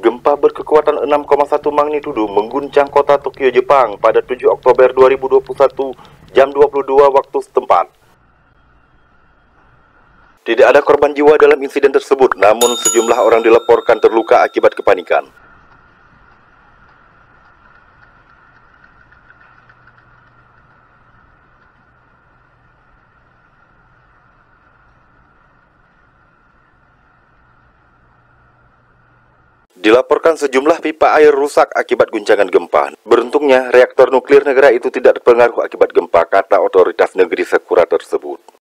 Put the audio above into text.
Gempa berkekuatan 6,1 magnitudo mengguncang kota Tokyo, Jepang pada 7 Oktober 2021 jam 22 waktu setempat. Tidak ada korban jiwa dalam insiden tersebut, namun sejumlah orang dilaporkan terluka akibat kepanikan. Dilaporkan sejumlah pipa air rusak akibat guncangan gempa. Beruntungnya, reaktor nuklir negara itu tidak terpengaruh akibat gempa, kata otoritas negeri Sakura tersebut.